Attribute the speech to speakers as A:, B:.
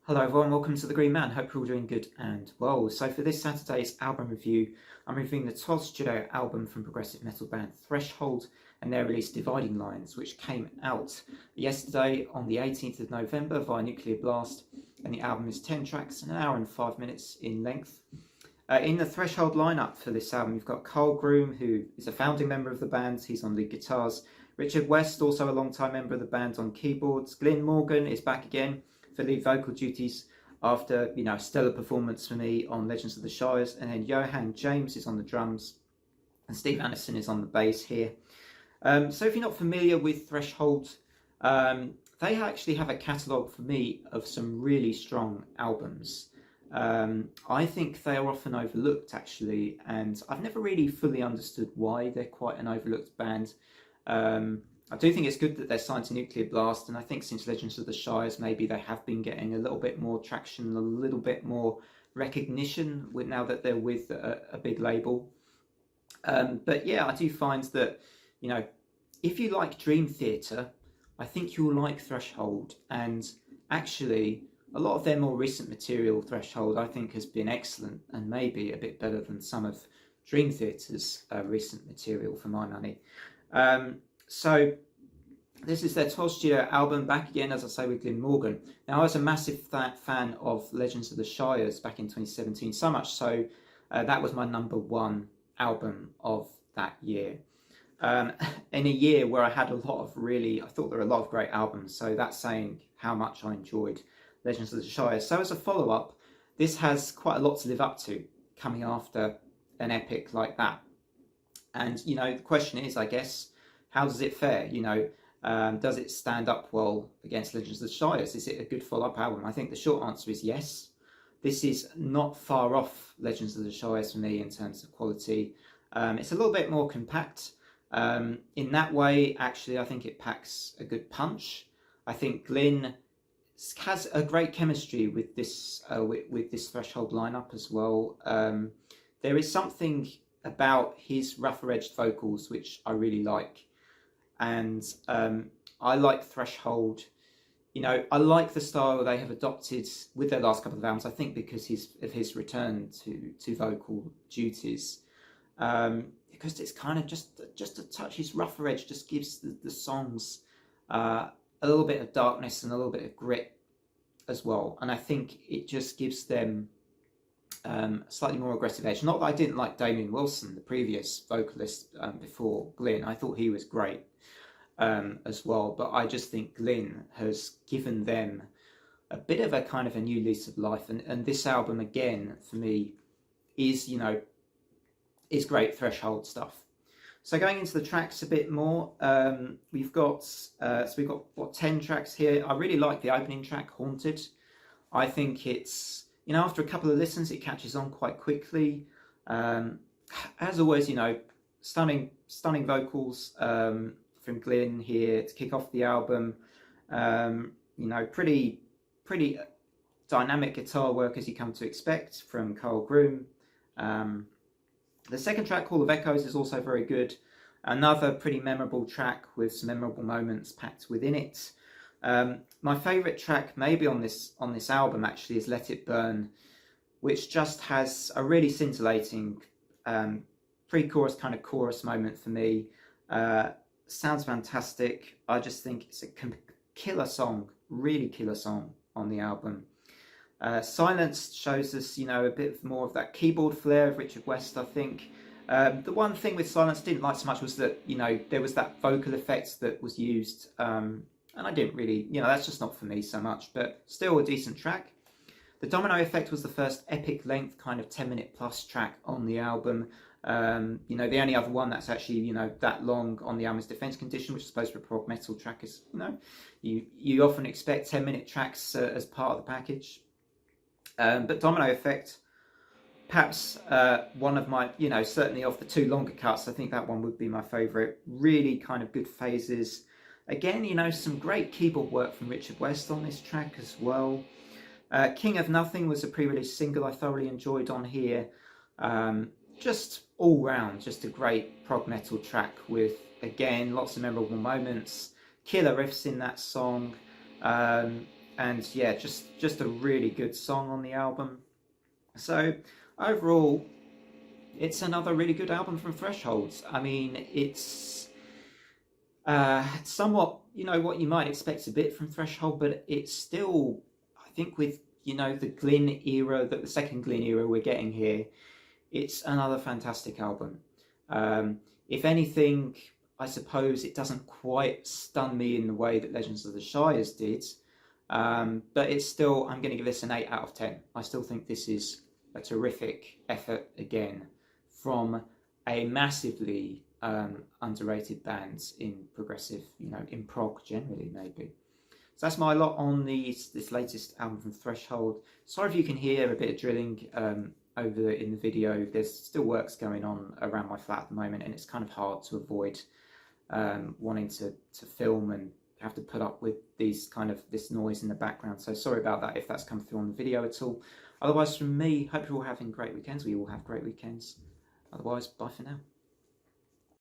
A: Hello everyone, welcome to The Green Man. Hope you're all doing good and well. So for this Saturday's album review, I'm reviewing the 12th studio album from progressive metal band Threshold and their release Dividing Lines, which came out yesterday on the 18th of November via Nuclear Blast, and the album is 10 tracks and an hour and 5 minutes in length. In the Threshold lineup for this album, you've got Carl Groom, who is a founding member of the band. He's on lead guitars. Richard West, also a long-time member of the band, on keyboards. Glyn Morgan is back again for lead vocal duties after, a stellar performance for me on Legends of the Shires. And then Johan James is on the drums and Steve Anderson is on the bass here. So if you're not familiar with Threshold, they actually have a catalogue for me of some really strong albums. I think they are often overlooked actually, and I've never really fully understood why they're quite an overlooked band. I do think it's good that they're signed to Nuclear Blast, and I think since Legends of the Shires maybe they have been getting a little bit more traction, a little bit more recognition now that they're with a big label. But yeah, I do find that, if you like Dream Theater, I think you'll like Threshold, and actually a lot of their more recent material, Threshold, I think has been excellent and maybe a bit better than some of Dream Theater's recent material for my money. So this is their 12th studio album, back again, as I say, with Glyn Morgan. Now, I was a massive fan of Legends of the Shires back in 2017, so much so that was my number one album of that year. In a year where I had I thought there were a lot of great albums, so that's saying how much I enjoyed Legends of the Shires. So as a follow-up, this has quite a lot to live up to, coming after an epic like that. And, the question is, I guess, how does it fare? Does it stand up well against Legends of the Shires? Is it a good follow-up album? I think the short answer is yes. This is not far off Legends of the Shires for me in terms of quality. It's a little bit more compact. In that way, actually, I think it packs a good punch. I think Glyn has a great chemistry with this Threshold lineup as well. There is something about his rougher-edged vocals which I really like. And I like Threshold. I like the style they have adopted with their last couple of albums, I think because of his return to vocal duties. Because it's kind of just a touch, his rougher edge just gives the songs a little bit of darkness and a little bit of grit as well. And I think it just gives them slightly more aggressive edge. Not that I didn't like Damien Wilson, the previous vocalist before Glyn. I thought he was great as well, but I just think Glyn has given them a bit of a kind of a new lease of life, and this album again for me is great Threshold stuff. So going into the tracks a bit more, we've got 10 tracks here. I really like the opening track, Haunted. I think it's, after a couple of listens, it catches on quite quickly. As always, stunning vocals from Glyn here to kick off the album. Pretty dynamic guitar work as you come to expect from Carl Groom. The second track, Hall of Echoes, is also very good. Another pretty memorable track with some memorable moments packed within it. My favourite track maybe on this album actually is Let It Burn, which just has a really scintillating pre-chorus kind of chorus moment for me. Sounds fantastic. I just think it's a killer song, really killer song on the album. Silence shows us, a bit more of that keyboard flair of Richard West, I think. The one thing with Silence I didn't like so much was that, there was that vocal effect that was used, and I didn't really, that's just not for me so much, but still a decent track. The Domino Effect was the first epic length kind of 10-minute plus track on the album. The only other one that's actually, that long on the album is Defense Condition, which is supposed to be a prog metal track. Is, you often expect 10-minute tracks as part of the package. But Domino Effect, perhaps one of my, certainly of the two longer cuts, I think that one would be my favourite. Really kind of good phases. Again, some great keyboard work from Richard West on this track as well. King of Nothing was a pre-release single I thoroughly enjoyed on here. Just all round, just a great prog metal track with, again, lots of memorable moments. Killer riffs in that song. and yeah, just a really good song on the album. So overall, it's another really good album from Thresholds. I mean, it's somewhat, what you might expect a bit from Threshold, but it's still, I think, with the Glyn era, that the second Glyn era we're getting here, it's another fantastic album. If anything, I suppose it doesn't quite stun me in the way that Legends of the Shires did, but it's still, I'm going to give this an 8 out of 10. I still think this is a terrific effort again from a massively underrated band in progressive, in prog generally, maybe. So that's my lot on this latest album from Threshold. Sorry if you can hear a bit of drilling in the video. There's still works going on around my flat at the moment, and it's kind of hard to avoid wanting to film and have to put up with this noise in the background. So sorry about that if that's come through on the video at all. Otherwise, from me, hope you're all having great weekends. We all have great weekends. Otherwise, bye for now.